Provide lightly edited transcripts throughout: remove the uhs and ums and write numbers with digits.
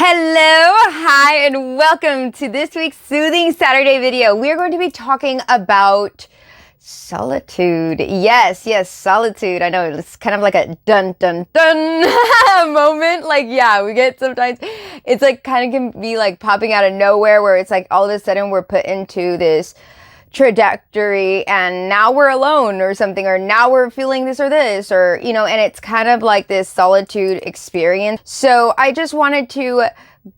Hello, hi, and welcome to this week's Soothing Saturday video. We are going to be talking about solitude. Yes, solitude. I know it's kind of like a dun dun dun moment. Like, yeah, we get sometimes it's like kind of can be like popping out of nowhere where it's like all of a sudden we're put into this trajectory and now we're alone or something, or now we're feeling this or this, or and it's kind of like this solitude experience. So I just wanted to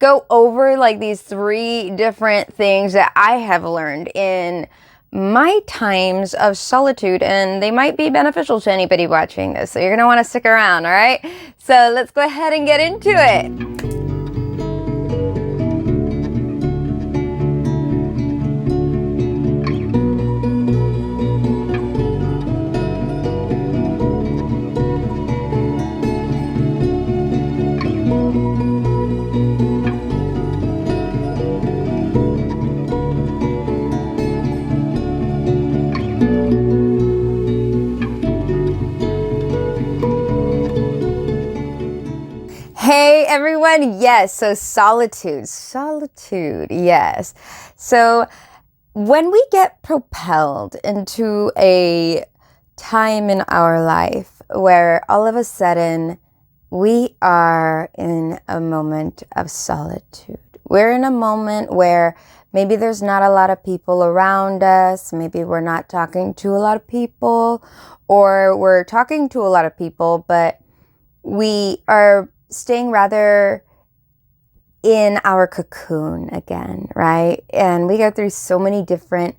go over like these 3 different things that I have learned in my times of solitude, and they might be beneficial to anybody watching this, so you're gonna want to stick around. All right, so let's go ahead and get into it. Hey everyone, yes, so solitude, yes. So when we get propelled into a time in our life where all of a sudden we are in a moment of solitude, we're in a moment where maybe there's not a lot of people around us, maybe we're not talking to a lot of people, or we're talking to a lot of people, but we are staying rather in our cocoon again, right? And we go through so many different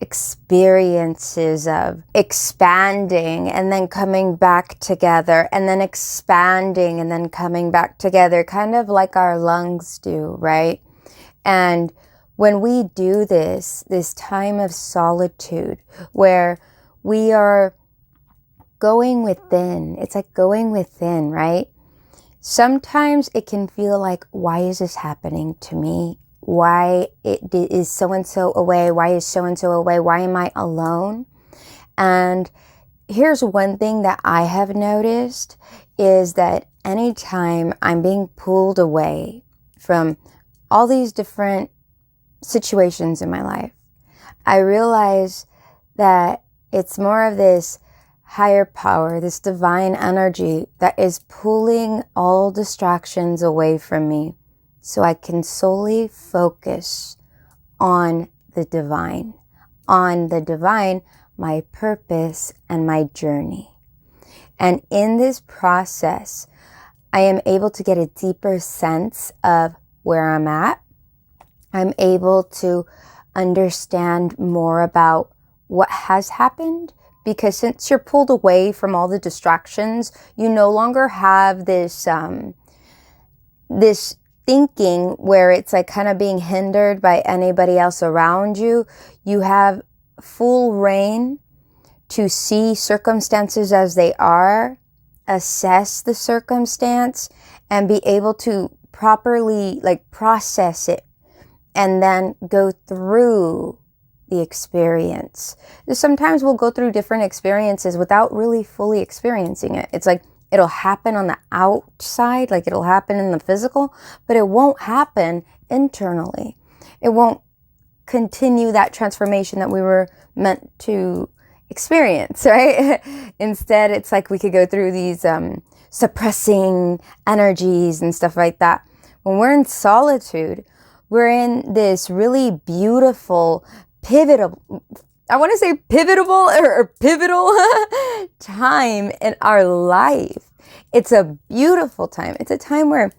experiences of expanding and then coming back together, and then expanding and then coming back together, kind of like our lungs do, right? And when we do this time of solitude where we are going within, it's like going within, right? Sometimes it can feel like, why is this happening to me? Why is so-and-so away? Why is so-and-so away? Why am I alone? And here's one thing that I have noticed is that anytime I'm being pulled away from all these different situations in my life, I realize that it's more of this higher power, this divine energy that is pulling all distractions away from me so I can solely focus on the divine, my purpose and my journey. And in this process, I am able to get a deeper sense of where I'm at. I'm able to understand more about what has happened, because since you're pulled away from all the distractions, you no longer have this thinking where it's like kind of being hindered by anybody else around you. You have full reign to see circumstances as they are, assess the circumstance, and be able to properly process it, and then go through the experience. Sometimes we'll go through different experiences without really fully experiencing it. It's like it'll happen on the outside, like it'll happen in the physical, but it won't happen internally. It won't continue that transformation that we were meant to experience, right? Instead, it's like we could go through these suppressing energies and stuff like that. When we're in solitude, we're in this really beautiful, pivotal time in our life. It's a beautiful time. It's a time where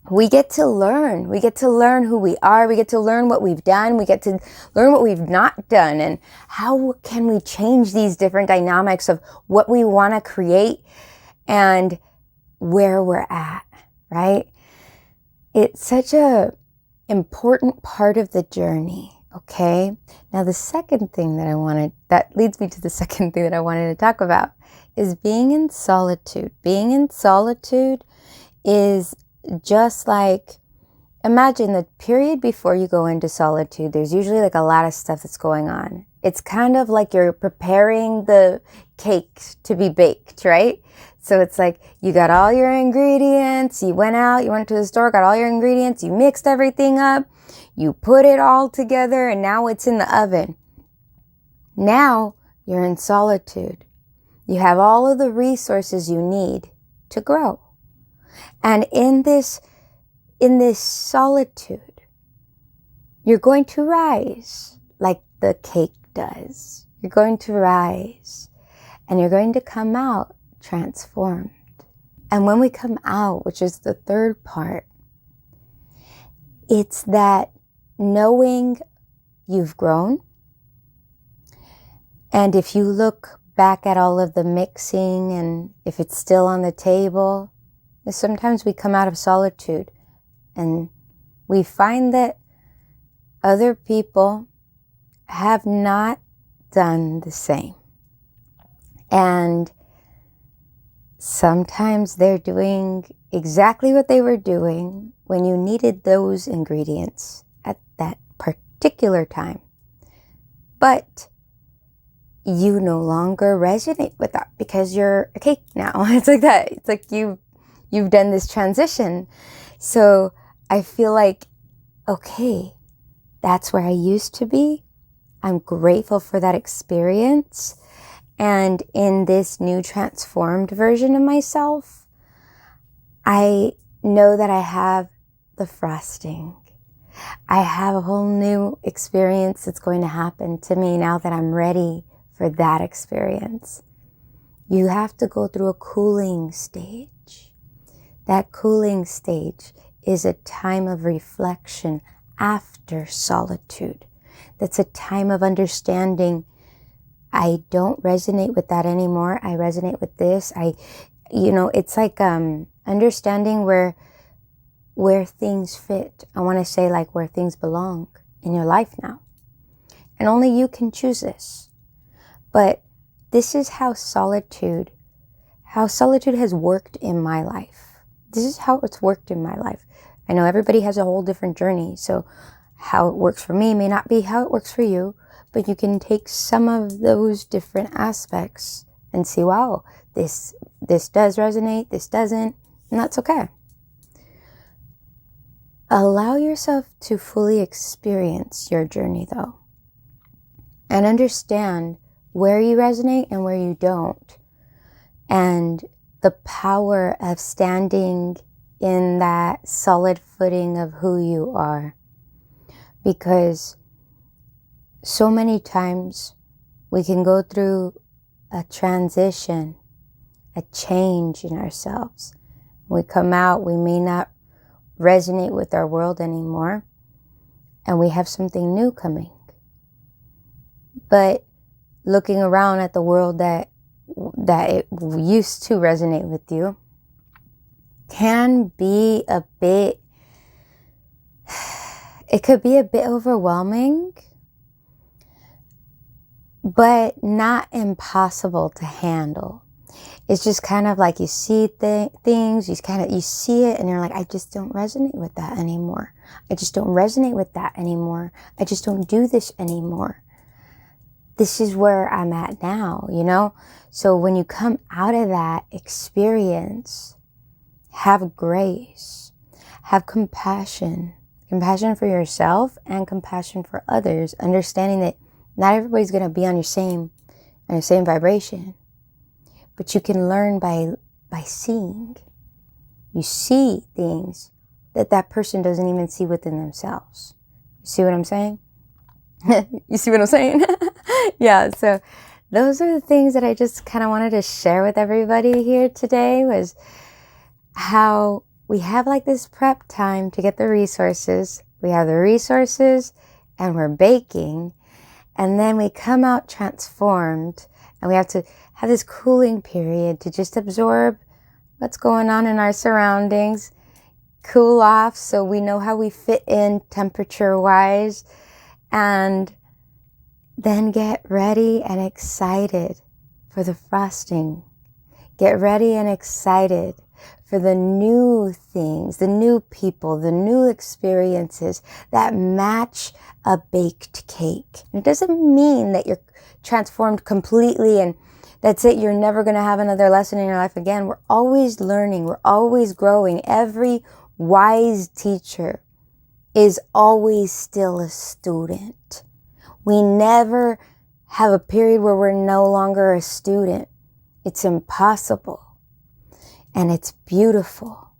we get to learn. We get to learn who we are. We get to learn what we've done. We get to learn what we've not done, and how can we change these different dynamics of what we want to create and where we're at, right? It's such a important part of the journey. Okay. Now the second thing that leads me to the second thing that I wanted to talk about is being in solitude. Being in solitude is just like, imagine the period before you go into solitude, there's usually like a lot of stuff that's going on. It's kind of like you're preparing the cake to be baked, right? So it's like you got all your ingredients, you went out, you went to the store, got all your ingredients, you mixed everything up, you put it all together, and now it's in the oven. Now you're in solitude. You have all of the resources you need to grow. And in this solitude, you're going to rise like the cake does. You're going to rise and you're going to come out transformed. And when we come out, which is the third part, it's that knowing you've grown. And if you look back at all of the mixing and if it's still on the table, sometimes we come out of solitude and we find that other people have not done the same. And sometimes they're doing exactly what they were doing when you needed those ingredients at that particular time. But you no longer resonate with that because you're a cake now. It's like that. It's like you've done this transition. So I feel like, okay, that's where I used to be. I'm grateful for that experience. And in this new transformed version of myself, I know that I have the frosting. I have a whole new experience that's going to happen to me now that I'm ready for that experience. You have to go through a cooling stage. That cooling stage is a time of reflection after solitude. That's a time of understanding. I don't resonate with that anymore. I resonate with this. It's like understanding where things fit. I want to say like where things belong in your life now. And only you can choose this. But this is how solitude has worked in my life. This is how it's worked in my life. I know everybody has a whole different journey. So how it works for me may not be how it works for you. But you can take some of those different aspects and see, wow, this does resonate, this doesn't, and that's okay. Allow yourself to fully experience your journey though. And understand where you resonate and where you don't. And the power of standing in that solid footing of who you are. Because so many times we can go through a transition, a change in ourselves. When we come out, we may not resonate with our world anymore, and we have something new coming. But looking around at the world that it used to resonate with you can be it could be a bit overwhelming, but not impossible to handle. It's just kind of like you see things, you see it and you're like, I just don't resonate with that anymore. I just don't resonate with that anymore. I just don't do this anymore. This is where I'm at now, So when you come out of that experience, have grace, have compassion for yourself and compassion for others, understanding that not everybody's going to be on your same vibration, but you can learn by seeing. You see things that person doesn't even see within themselves. You see what I'm saying? You see what I'm saying? Yeah, so those are the things that I just kind of wanted to share with everybody here today, was how we have like this prep time to get the resources. We have the resources and we're baking, and then we come out transformed, and we have to have this cooling period to just absorb what's going on in our surroundings, cool off so we know how we fit in temperature-wise, and then get ready and excited for the frosting. Get ready and excited for the new things, the new people, the new experiences that match a baked cake. It doesn't mean that you're transformed completely and That's it. You're never going to have another lesson in your life again. We're always learning. We're always growing. Every wise teacher is always still a student. We never have a period where we're no longer a student. It's impossible. And it's beautiful.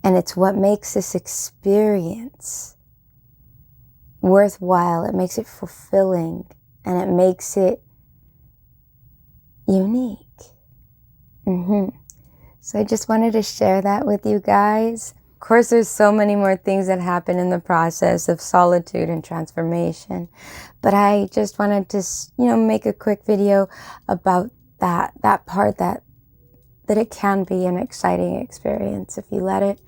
And it's what makes this experience worthwhile. It makes it fulfilling. And it makes it unique. So I just wanted to share that with you guys. Of course, there's so many more things that happen in the process of solitude and transformation. But I just wanted to, make a quick video about that part that it can be an exciting experience if you let it.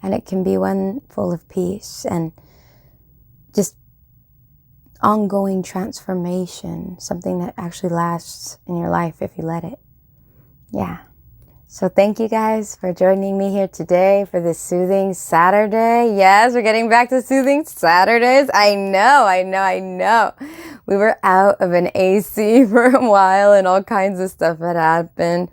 And it can be one full of peace and just ongoing transformation, something that actually lasts in your life if you let it. Yeah. So thank you guys for joining me here today for this Soothing Saturday. Yes, we're getting back to Soothing Saturdays. I know. We were out of an AC for a while and all kinds of stuff had happened.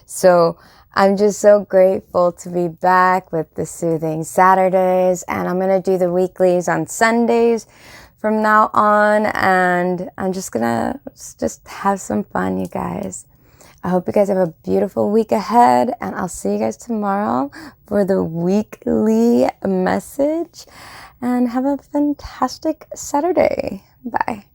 So I'm just so grateful to be back with the Soothing Saturdays. And I'm going to do the weeklies on Sundays from now on. And I'm just going to just have some fun, you guys. I hope you guys have a beautiful week ahead, and I'll see you guys tomorrow for the weekly message, and have a fantastic Saturday. Bye.